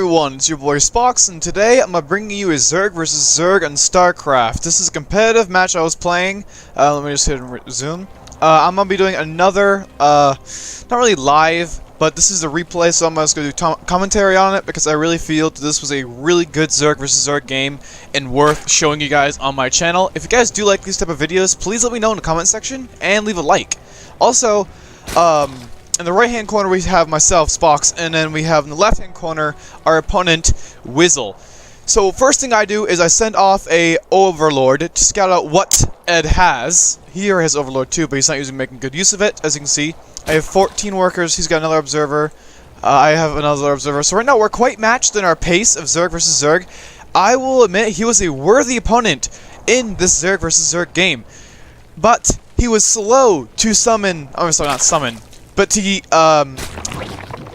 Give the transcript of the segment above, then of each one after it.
everyone, it's your boy Spox, and today I'm bringing you a Zerg vs Zerg on StarCraft. This is a competitive match I was playing. Let me just hit and zoom. I'm gonna be doing another, not really live, but this is a replay, so I'm just gonna do commentary on it because I really feel that this was a really good Zerg vs Zerg game and worth showing you guys on my channel. If you guys do like these type of videos, please let me know in the comment section and leave a like. Also, in the right hand corner we have myself, Spox, and then we have in the left hand corner our opponent, Wizzle. So first thing I do is I send off a Overlord to scout out what Ed has. Here has Overlord too, but he's not making good use of it, as you can see. I have 14 workers, he's got another observer, I have another observer. So right now we're quite matched in our pace of Zerg vs Zerg. I will admit he was a worthy opponent in this Zerg vs Zerg game. But he was slow to summon, obviously not summon, but to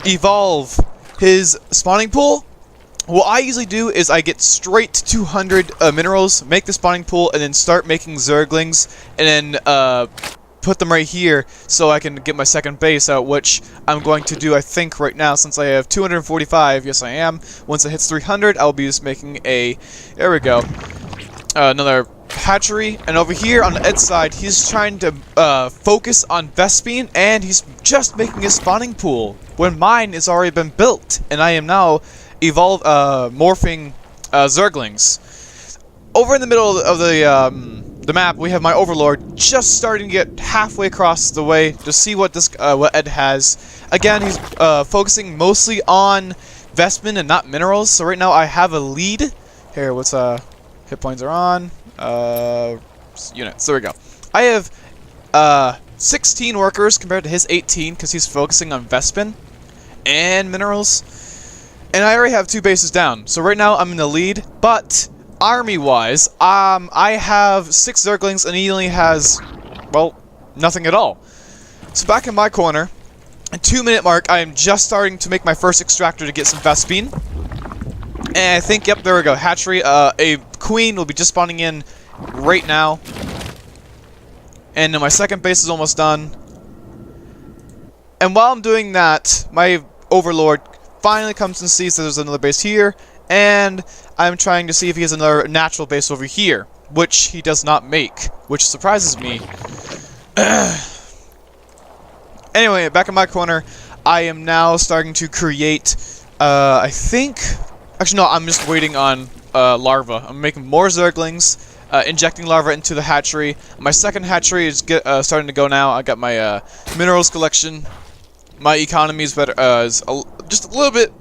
evolve his spawning pool. What I usually do is I get straight to 200 minerals, make the spawning pool, and then start making Zerglings, and then put them right here so I can get my second base out, which I'm going to do, I think, right now, since I have 245. Yes, I am. Once it hits 300, I'll be just making a, there we go, another hatchery. And over here on the Ed side, he's trying to focus on Vespene, and he's just making his spawning pool when mine has already been built, and I am now morphing Zerglings. Over in the middle of the map, we have my Overlord just starting to get halfway across the way to see what this what Ed has. Again, he's focusing mostly on Vespene and not minerals. So right now I have a lead. Here, what's hit points are on. Units. There we go. I have 16 workers compared to his 18 because he's focusing on Vespene and minerals. And I already have 2 bases down. So right now I'm in the lead, but army-wise, I have 6 Zerglings and he only has, well, nothing at all. So back in my corner, at 2-minute mark, I am just starting to make my first extractor to get some Vespene. And I think, yep, there we go, hatchery. A queen will be just spawning in right now. And then my second base is almost done. And while I'm doing that, my Overlord finally comes and sees that there's another base here, and I'm trying to see if he has another natural base over here, which he does not make, which surprises me. Anyway, back in my corner, I am now starting to create, I think, actually no, I'm just waiting on larva. I'm making more Zerglings, injecting larva into the hatchery. My second hatchery is starting to go now. I got my minerals collection. My economy is better, is just a little bit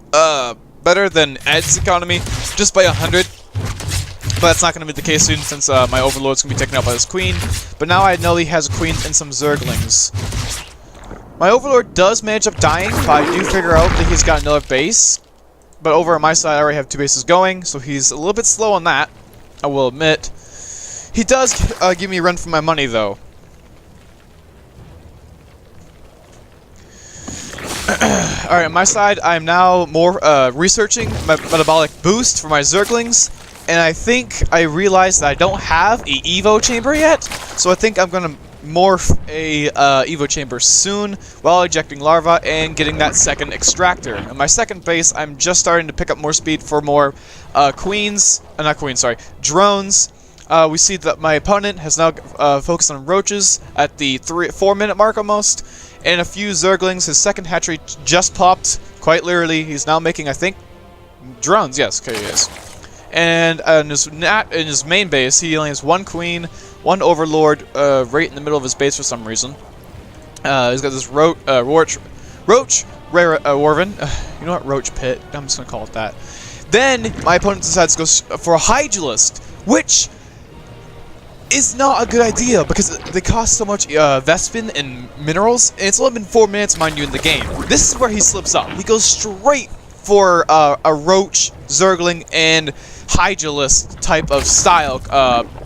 better than Ed's economy, just by 100. But that's not going to be the case soon, since my Overlord's going to be taken out by this queen. But now I know he has a queen and some Zerglings. My Overlord does manage up dying, but I do figure out that he's got another base. But over on my side, I already have 2 bases going, so he's a little bit slow on that, I will admit. He does give me a run for my money, though. Alright, on my side, I am now more researching my metabolic boost for my Zerglings, and I think I realized that I don't have a Evo chamber yet, so I think I'm going to morph a Evo chamber soon while ejecting larva and getting that second extractor. On my second base, I'm just starting to pick up more speed for more drones. We see that my opponent has now focused on roaches at the 4-minute mark almost, and a few Zerglings. His second hatchery just popped, quite literally. He's now making, I think, drones. Yes, okay, he is. And in his main base, he only has 1 queen, 1 Overlord, right in the middle of his base for some reason. He's got this roach Warven. You know what, roach pit. I'm just gonna call it that. Then my opponent decides to go for a Hydralist, which is not a good idea because they cost so much Vespene and minerals, and it's only been 4 minutes, mind you, in the game. This is where he slips up. He goes straight for a roach, Zergling, and Hydralist type of style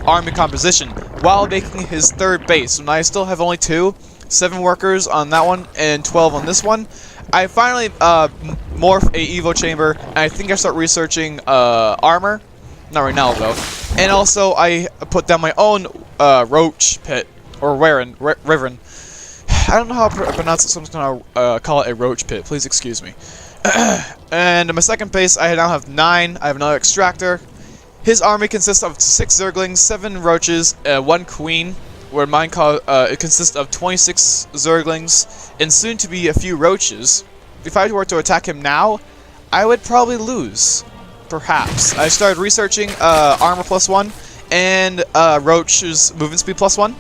army composition while making his 3rd base. So now I still have only 2, 7 workers on that one and 12 on this one. I finally morph a Evo chamber, and I think I start researching armor. Not right now, though. And also, I put down my own roach pit, or Riven. I don't know how to pronounce it, so I'm just going to call it a roach pit. Please excuse me. And in my second base, I now have 9. I have another extractor. His army consists of 6 Zerglings, 7 Roaches, 1 Queen, where mine it consists of 26 Zerglings, and soon to be a few Roaches. If I were to attack him now, I would probably lose. Perhaps. I started researching armor +1 and Roach's movement speed +1.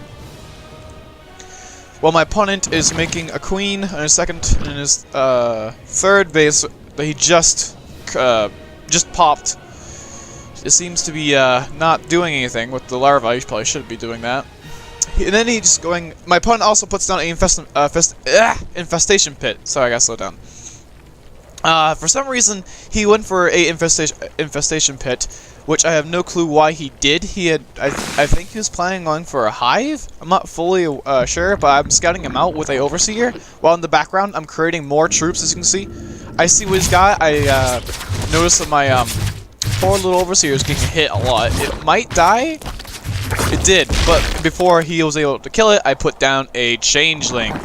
While my opponent is making a Queen in his second and his third base that he just popped. It seems to be not doing anything with the larva. He probably should be doing that. And then he's just going. My opponent also puts down an infestation pit. Sorry, I gotta slow down. For some reason, he went for a infestation pit, which I have no clue why he did. I think he was planning on for a hive. I'm not fully sure, but I'm scouting him out with a overseer. While in the background, I'm creating more troops, as you can see. I see what he's got. I noticed that my poor little overseer is getting hit a lot. It might die. It did, but before he was able to kill it, I put down a changeling.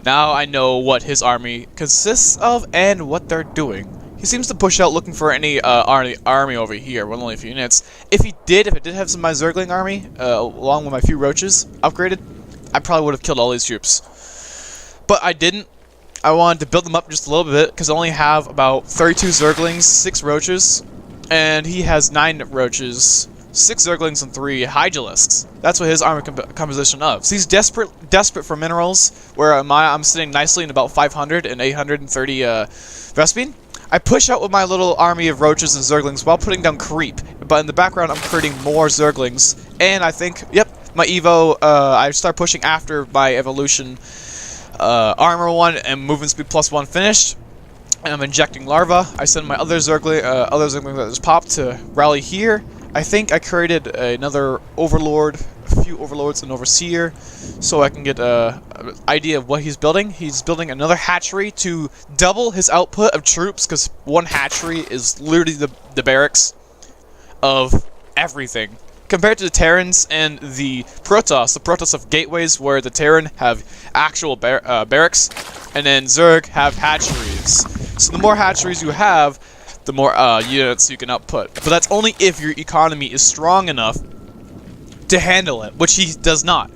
Now I know what his army consists of and what they're doing. He seems to push out looking for any army over here with only a few units. If I did have some of my Zergling army, along with my few Roaches upgraded, I probably would have killed all these troops. But I didn't. I wanted to build them up just a little bit, because I only have about 32 Zerglings, 6 Roaches, and he has 9 Roaches, 6 Zerglings, and 3 Hydralisks. That's what his army composition of. So he's desperate for minerals, where I'm sitting nicely in about 500 and 830 Vespine. I push out with my little army of Roaches and Zerglings while putting down creep, but in the background I'm creating more Zerglings, and I think, yep, my Evo, I start pushing after my evolution armor 1 and movement speed +1 finished, and I'm injecting larva. I send my other Zergling that just popped to rally here. I think I created another Overlord, a few Overlords and Overseer, so I can get an idea of what he's building. He's building another hatchery to double his output of troops, because one hatchery is literally the barracks of everything. Compared to the Terrans and the Protoss of gateways, where the Terran have actual barracks, and then Zerg have hatcheries. So the more hatcheries you have, the more units you can output. But that's only if your economy is strong enough to handle it, which he does not.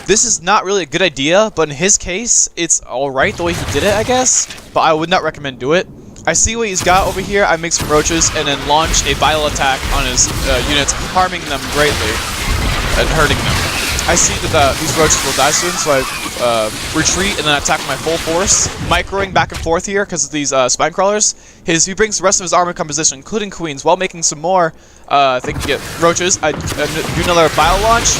This is not really a good idea, but in his case, it's alright the way he did it, I guess. But I would not recommend do it. I see what he's got over here. I make some Roaches and then launch a bile attack on his units, harming them greatly and hurting them. I see that these Roaches will die soon, so I retreat and then attack my full force, microing back and forth here because of these spine crawlers. He brings the rest of his armor composition, including Queens, while making some more. I think you get Roaches. I do another bile launch,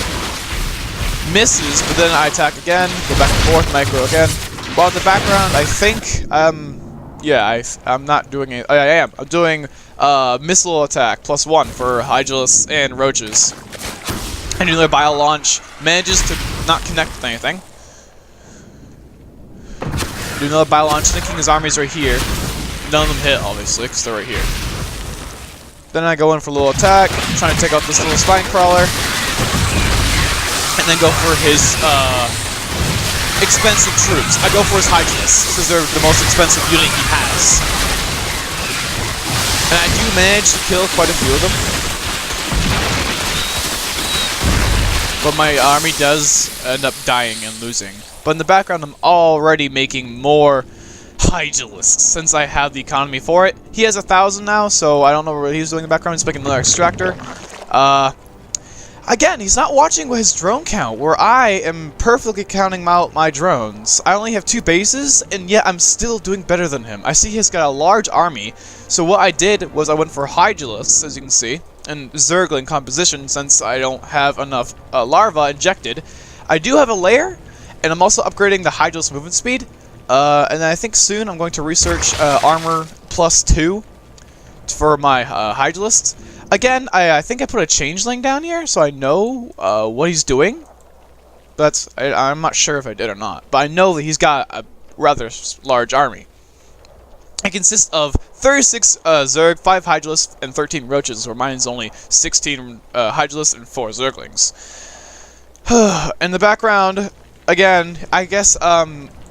misses, but then I attack again, go back and forth, micro again. While in the background, I think yeah, I'm not doing it. I am. I'm doing missile attack +1 for Hydralisks and Roaches. And another bile launch manages to not connect with anything. Do another bile launch, thinking his army's right here. None of them hit, obviously, because they're right here. Then I go in for a little attack, trying to take out this little spine crawler, and then go for his expensive troops. I go for his Hydralisks, because they're the most expensive unit he has. And I do manage to kill quite a few of them. But my army does end up dying and losing. But in the background, I'm already making more Hydralisks, since I have the economy for it. He has 1,000 now, so I don't know what he's doing in the background. He's making another extractor. Again, he's not watching his drone count, where I am perfectly counting out my drones. I only have 2 bases, and yet I'm still doing better than him. I see he's got a large army, so what I did was I went for Hydralisks, as you can see, and Zergling composition, since I don't have enough larva injected. I do have a lair, and I'm also upgrading the Hydralisk movement speed, and I think soon I'm going to research armor +2 for my Hydralisks. Again, I think I put a changeling down here, so I know what he's doing. I'm not sure if I did or not, but I know that he's got a rather large army. It consists of 36 Zerg, 5 Hydralisks, and 13 Roaches, where mine is only 16 Hydralisks and 4 Zerglings. In the background, again, I guess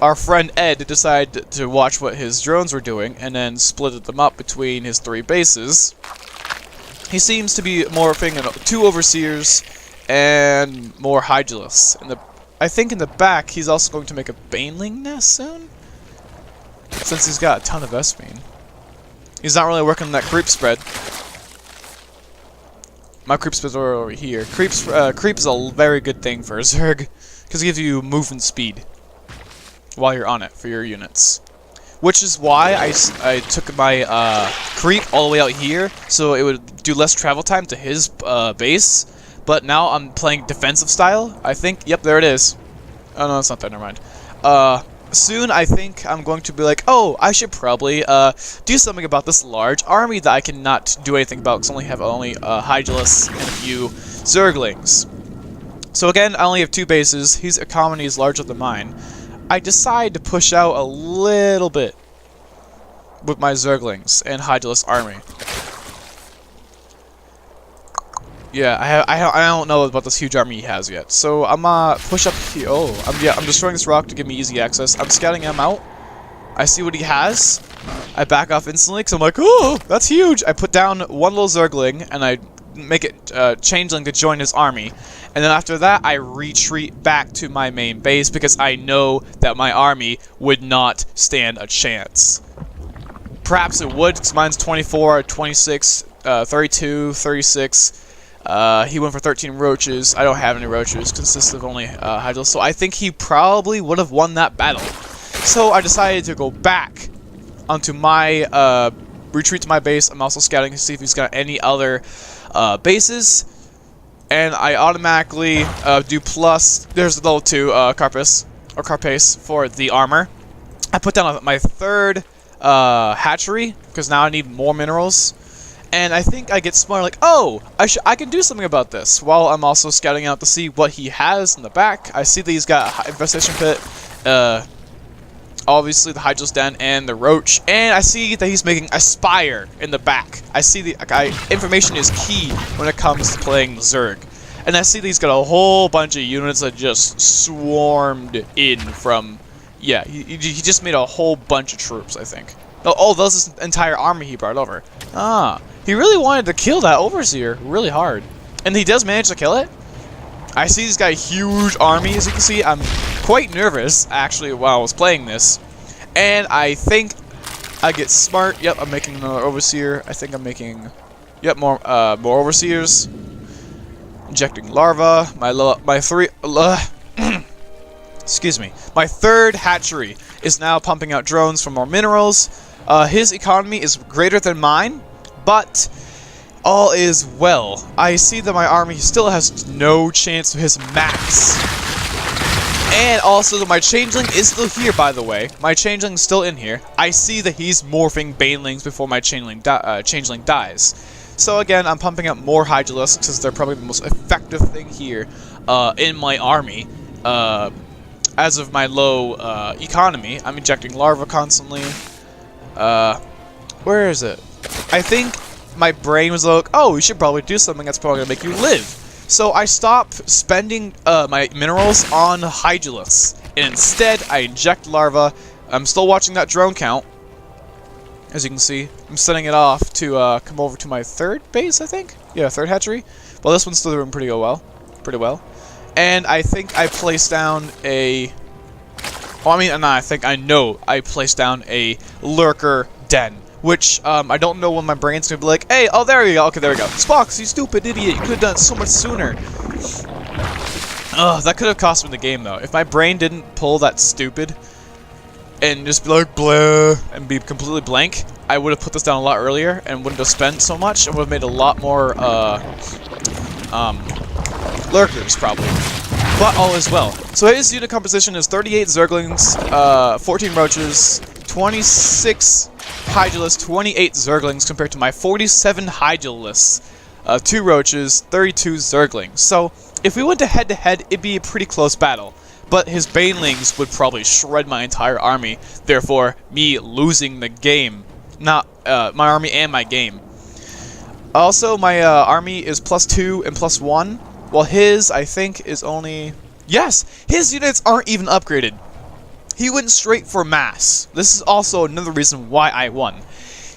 our friend Ed decided to watch what his drones were doing and then split them up between his 3 bases. He seems to be morphing in 2 overseers and more hydralisks. I think in the back he's also going to make a baneling nest soon, since he's got a ton of Vespene. He's not really working on that creep spread. My creep spreads are over here. Creep is a very good thing for a Zerg, because it gives you movement speed while you're on it for your units. Which is why I took my creep all the way out here, so it would do less travel time to his base. But now I'm playing defensive style, I think. Yep, there it is. Oh no, it's not there, never mind. Soon I think I'm going to be like, oh, I should probably do something about this large army that I cannot do anything about, because I only have Hydralis and a few Zerglings. So again, I only have 2 bases. His economy is larger than mine. I decide to push out a little bit with my Zerglings and Hydralis army. Yeah, I don't know about this huge army he has yet. So I'm push up here. Oh, I'm destroying this rock to give me easy access. I'm scouting him out. I see what he has. I back off instantly because I'm like, oh, that's huge. I put down 1 little Zergling and I make it changeling to join his army. And then after that, I retreat back to my main base because I know that my army would not stand a chance. Perhaps it would, because mine's 24, 26, 32, 36. He went for 13 roaches. I don't have any roaches, consists of only Hydralis, so I think he probably would have won that battle. So I decided to go back onto my retreat to my base. I'm also scouting to see if he's got any other bases, and I automatically do plus. There's the level 2 Carapace for the armor. I put down my 3rd hatchery because now I need more minerals. And I think I get smart, like, oh, I can do something about this, while I'm also scouting out to see what he has in the back. I see that he's got a infestation pit, obviously the Hydralis den and the roach, and I see that he's making a spire in the back. I see information is key when it comes to playing Zerg. And I see that he's got a whole bunch of units that just swarmed in from, yeah, he just made a whole bunch of troops, I think. Oh, that's his entire army he brought over. Ah, he really wanted to kill that Overseer really hard. And he does manage to kill it. I see he's got a huge army, as you can see. I'm quite nervous, actually, while I was playing this. And I think I get smart. Yep, I'm making another Overseer. I think I'm making, yep, more Overseers. Injecting larva. Excuse me. My 3rd hatchery is now pumping out drones for more minerals. His economy is greater than mine, but all is well. I see that my army still has no chance to his max. And also that my changeling is still here, by the way. My changeling is still in here. I see that he's morphing banelings before my changeling dies. So again, I'm pumping up more Hydralisks because they're probably the most effective thing here in my army. As of my low economy, I'm injecting larvae constantly. Where is it? I think my brain was like, oh, you should probably do something that's probably going to make you live. So I stopped spending my minerals on Hydralis, and instead I inject larvae. I'm still watching that drone count. As you can see, I'm setting it off to come over to my 3rd base, I think? Yeah, 3rd hatchery. Well, this one's still doing pretty well. And I think I placed down a... Oh, I know I placed down a lurker den, which I don't know when my brain's gonna be like, hey, oh, there you go. Okay, there we go. Spox, you stupid idiot. You could have done it so much sooner. Ugh, that could have cost me the game, though. If my brain didn't pull that stupid and just be like, blah, and be completely blank, I would have put this down a lot earlier and wouldn't have spent so much and would have made a lot more, lurkers, probably. But all is well. So his unit composition is 38 Zerglings, 14 Roaches, 26 Hydralis, 28 Zerglings, compared to my 47 Hydralis, 2 Roaches, 32 Zerglings. So if we went to head-to-head, it'd be a pretty close battle. But his Banelings would probably shred my entire army, therefore me losing the game. Not my army and my game. Also, my army is +2 and +1. While his, I think, is only... Yes! His units aren't even upgraded. He went straight for mass. This is also another reason why I won.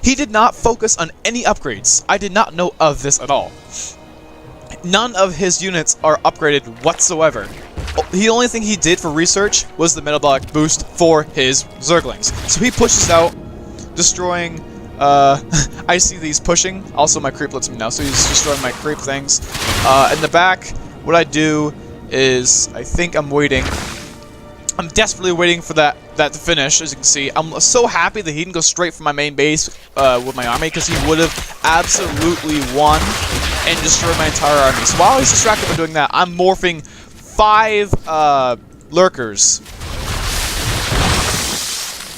He did not focus on any upgrades. I did not know of this at all. None of his units are upgraded whatsoever. The only thing he did for research was the metabolic boost for his Zerglings. So he pushes out, destroying... I see these pushing. Also, my creep lets me know, so he's destroying my creep things. In the back, what I do is, I think I'm waiting. I'm desperately waiting for that to finish. As you can see, I'm so happy that he didn't go straight for my main base with my army, because he would have absolutely won and destroyed my entire army. So while he's distracted by doing that, I'm morphing 5 lurkers.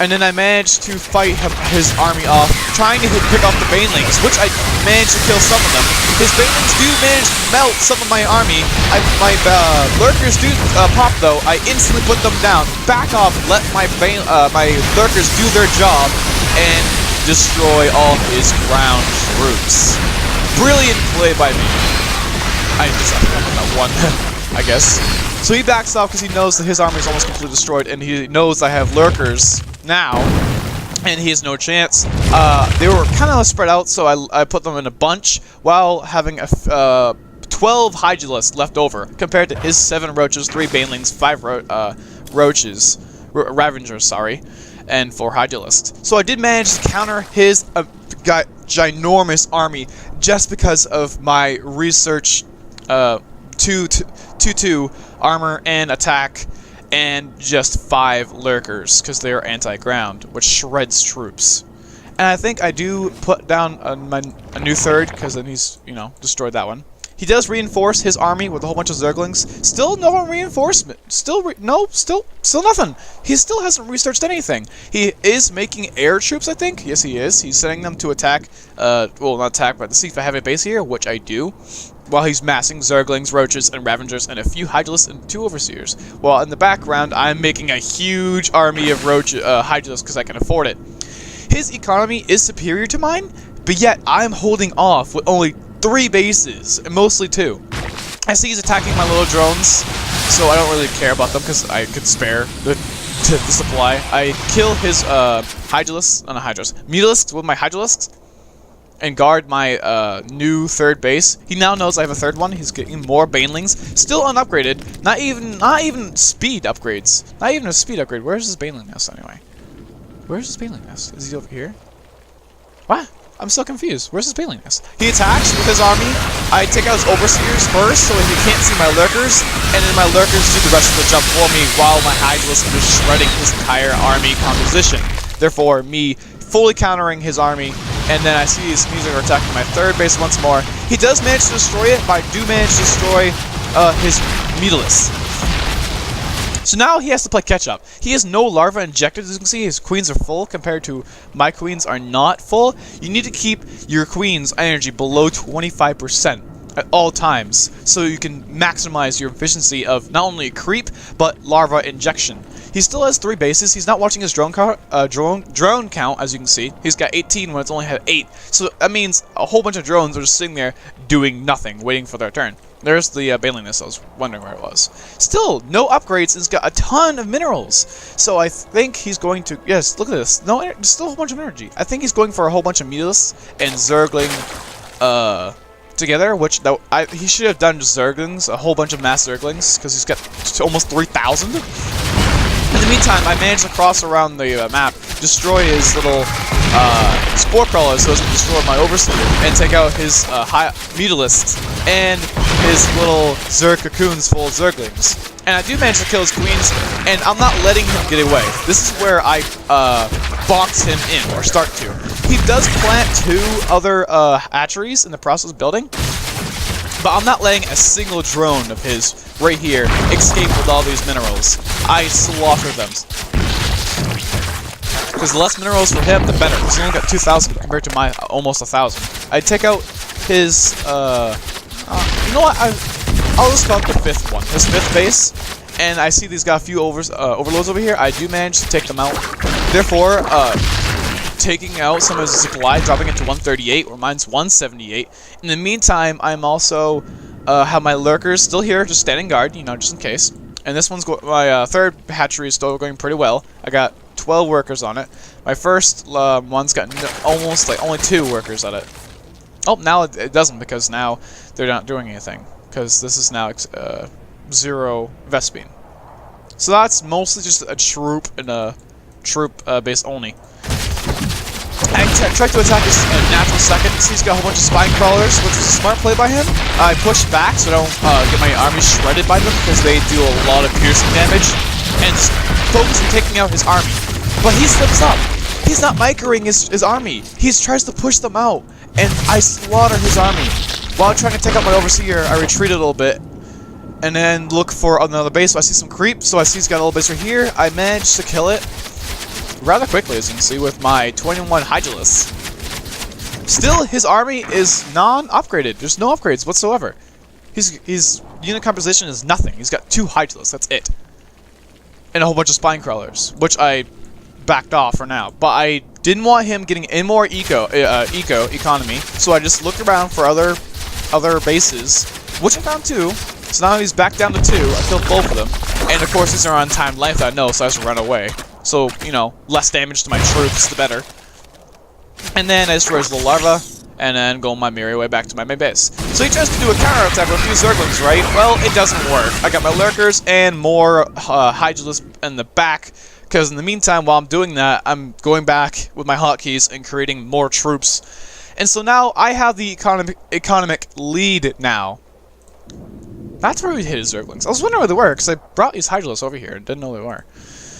And then I managed to fight his army off, trying to pick off the banelings, which I managed to kill some of them. His banelings do manage to melt some of my army. My lurkers do pop though. I instantly put them down. Back off, let my lurkers do their job, and destroy all his ground troops. Brilliant play by me. I just have that one, I guess. So he backs off because he knows that his army is almost completely destroyed, and he knows I have lurkers now, and he has no chance. They were kind of spread out, so I put them in a bunch while having a 12 Hydulists left over, compared to his 7 roaches, 3 banelings, 5 ravengers, sorry, and 4 Hydulists. So I did manage to counter his ginormous army just because of my research 2-2 armor and attack, and just 5 lurkers, because they are anti-ground, which shreds troops. And I think I do put down a new 3rd, because then he's, you know, destroyed that one. He does reinforce his army with a whole bunch of Zerglings. Still no reinforcement. Still nothing. He still hasn't researched anything. He is making air troops, I think. Yes, he is. He's sending them to attack, well, not attack, but to see if I have a base here, which I do, while he's massing Zerglings, Roaches, and Ravengers, and a few Hydulists and 2 Overseers. While in the background, I'm making a huge army of Hydulists because I can afford it. His economy is superior to mine, but yet I'm holding off with only 3 bases, and mostly 2. I see he's attacking my little drones, so I don't really care about them because I could spare the supply. I kill his Hydulists, not Hydulists, Mutalisks with my Hydulists, and guard my new 3rd base. He now knows I have a 3rd one. He's getting more banelings, still unupgraded. Not even speed upgrades. Not even a speed upgrade. Where's his baneling nest anyway? Where's his baneling nest? Is he over here? What? I'm so confused. Where's his baneling nest? He attacks with his army. I take out his Overseers first, so he can't see my lurkers, and then my lurkers do the rest of the jump for me while my Hydulists are just shredding his entire army composition. Therefore, me fully countering his army, and then I see his music are attacking my 3rd base once more. He does manage to destroy it, but I do manage to destroy his Mutalisks. So now he has to play catch-up. He has no larva injected, as you can see. His queens are full compared to my queens are not full. You need to keep your queen's energy below 25% at all times, so you can maximize your efficiency of not only creep, but larva injection. He still has 3 bases. He's not watching his drone count, as you can see. He's got 18 when it's only had 8. So that means a whole bunch of drones are just sitting there doing nothing, waiting for their turn. There's the baneling nest. I was wondering where it was. Still, no upgrades. He's got a ton of minerals. So I think he's going to... Yes, look at this. No, there's still a whole bunch of energy. I think he's going for a whole bunch of Mutalisks and Zergling together, which he should have done just Zerglings, a whole bunch of mass Zerglings, because he's got almost 3,000. In the meantime, I managed to cross around the map, destroy his little spore crawlers so he doesn't destroy my Overseer, and take out his Mutalisks and his little Zerg cocoons full of Zerglings. And I do manage to kill his queens, and I'm not letting him get away. This is where I box him in, or start to. He does plant 2 other hatcheries in the process of building, but I'm not letting a single drone of his right here escape with all these minerals. I slaughter them. Because the less minerals for him, the better. He's only got 2,000 compared to my almost 1,000. I take out his, you know what, I'll just call it the 5th one. His 5th base. And I see these got a few overloads over here. I do manage to take them out. Therefore, taking out some of his supply, dropping it to 138, where mine's 178. In the meantime, I'm also have my lurkers still here, just standing guard, you know, just in case. And this one's my third hatchery is still going pretty well. I got 12 workers on it. My first one's got almost like only 2 workers on it. Oh, now it doesn't, because now they're not doing anything, because this is now 0 Vespine. So that's mostly just a troop and a troop base only. I tried to attack his natural second, so he's got a whole bunch of spine crawlers, which is a smart play by him. I push back so I don't get my army shredded by them, because they do a lot of piercing damage, and focus on taking out his army. But he slips up. He's not microing his army. He tries to push them out, and I slaughter his army. While trying to take out my overseer, I retreat a little bit, and then look for another base. So I see some creep, so I see he's got a little base right here. I managed to kill it rather quickly, as you can see, with my 21 Hydralis. Still, his army is non-upgraded. There's no upgrades whatsoever. His unit composition is nothing. He's got 2 Hydralis, that's it. And a whole bunch of spine crawlers, which I backed off for now. But I didn't want him getting any more economy, so I just looked around for other bases, which I found 2. So now he's back down to 2. I killed both of them. And of course, these are on timed length, I know, so I just run away. So, you know, less damage to my troops, the better. And then I destroy his little larva, and then go my merry way back to my main base. So he tries to do a counterattack with a few Zerglings, right? Well, it doesn't work. I got my lurkers and more Hydralis in the back, because in the meantime, while I'm doing that, I'm going back with my hotkeys and creating more troops. And so now I have the economic lead now. That's where we hit his Zerglings. I was wondering where they were, because I brought these Hydralis over here and didn't know they were.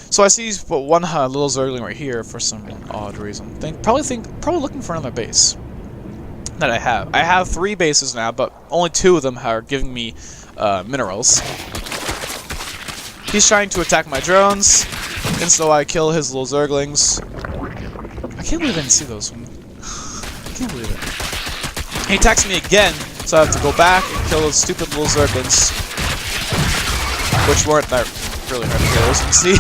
So I see he's put one little Zergling right here for some odd reason. Probably looking for another base that I have. I have 3 bases now, but only 2 of them are giving me minerals. He's trying to attack my drones, and so I kill his little Zerglings. I can't believe I didn't see those. I can't believe it. He attacks me again, so I have to go back and kill those stupid little Zerglings, which weren't that really hard to kill, as you can see.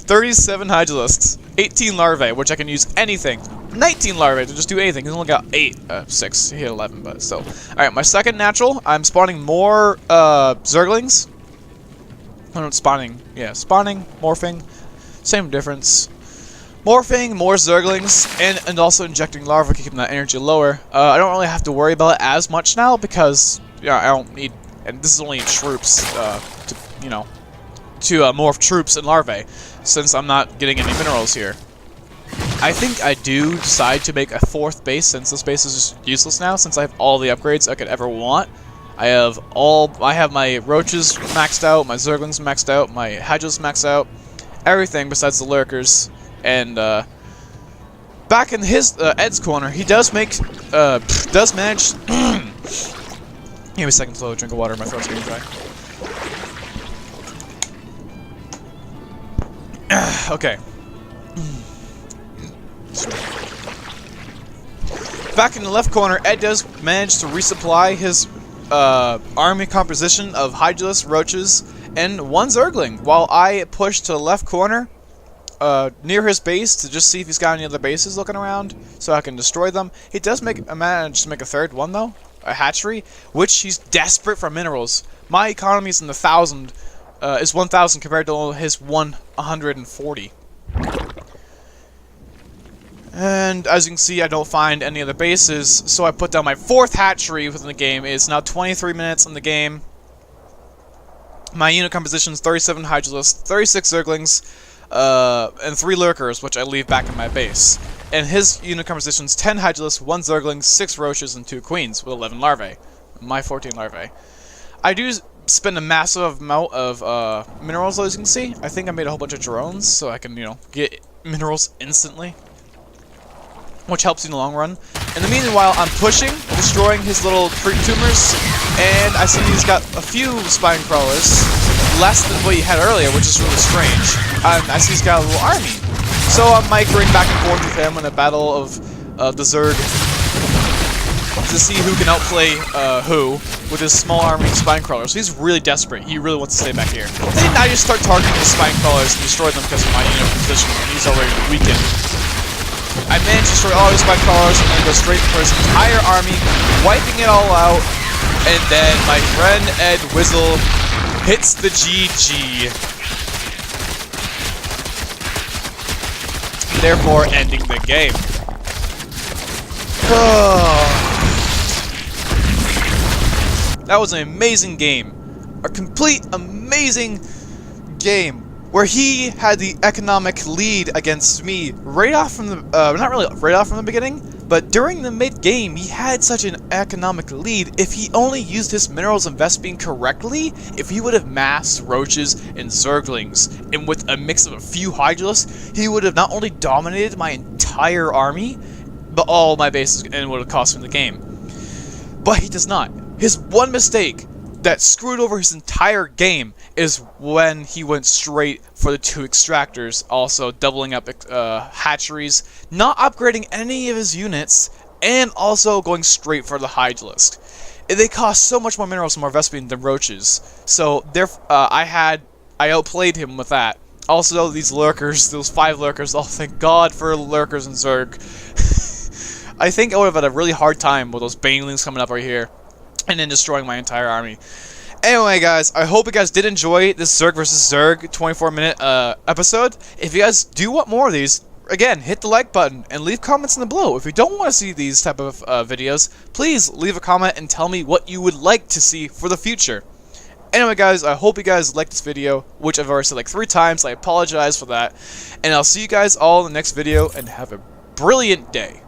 37 Hydralisks, 18 larvae, which I can use anything, 19 larvae to just do anything. He's only got 6, he hit 11, but still. Alright, my second natural, I'm spawning more Zerglings. Oh, no, spawning, morphing, same difference. Morphing, more Zerglings, and also injecting larvae, keeping that energy lower. I don't really have to worry about it as much now, because I don't need, and this is only troops, to morph troops and larvae, since I'm not getting any minerals here. I think I do decide to make a 4th base, since this base is just useless now, since I have all the upgrades I could ever want. I have my roaches maxed out, my Zerglings maxed out, my Hydralis maxed out, everything besides the lurkers. And back in his Ed's corner, he does manage. Give me a second, slow drink of water. My throat's getting dry. Okay. Back in the left corner, Ed does manage to resupply his army composition of Hydralis, roaches, and 1 Zergling, while I push to the left corner near his base to just see if he's got any other bases looking around, so I can destroy them. He does manage to make a 3rd one, though, a hatchery, which he's desperate for minerals. My economy is in the 1,000. Is 1,000 compared to his 140. And as you can see, I don't find any other bases, so I put down my 4th hatchery within the game. It's now 23 minutes in the game. My unit composition is 37 Hydralis, 36 Zerglings, and 3 lurkers, which I leave back in my base. And his unit composition is 10 Hydralis, 1 Zergling, 6 roaches, and 2 queens with 11 larvae. My 14 larvae. I do spend a massive amount of minerals, as you can see. I think I made a whole bunch of drones, so I can, get minerals instantly, which helps in the long run. In the meanwhile, I'm pushing, destroying his little creep tumors, and I see he's got a few spine crawlers, less than what he had earlier, which is really strange. I see he's got a little army. So I'm migrating back and forth with him in a battle of the Zerg to see who can outplay who with his small army of spine crawlers. So he's really desperate. He really wants to stay back here. Then I just start targeting his spine crawlers and destroy them because of my unit position, and he's already weakened. I managed to destroy all his spine crawlers and then go straight for his entire army, wiping it all out. And then my friend Ed Wizzle hits the GG. Therefore, ending the game. That was an amazing game. A complete amazing game where he had the economic lead against me right off from the not really right off from the beginning, but during the mid-game he had such an economic lead. If he only used his minerals and Vespene correctly, if he would have massed roaches and zerglings and with a mix of a few hydralisks, he would have not only dominated my entire army but all my bases and would have cost him the game. But he does not. His one mistake that screwed over his entire game is when he went straight for the 2 extractors, also doubling up hatcheries, not upgrading any of his units, and also going straight for the hydralisk. They cost so much more minerals and more Vespene than roaches, so I outplayed him with that. Also, these lurkers, those 5 lurkers, oh thank God for lurkers in Zerg. I think I would have had a really hard time with those banelings coming up right here and then destroying my entire army. Anyway, guys, I hope you guys did enjoy this Zerg vs. Zerg 24-minute episode. If you guys do want more of these, again, hit the like button and leave comments in the below. If you don't want to see these type of videos, please leave a comment and tell me what you would like to see for the future. Anyway, guys, I hope you guys liked this video, which I've already said like 3 times. I apologize for that. And I'll see you guys all in the next video, and have a brilliant day.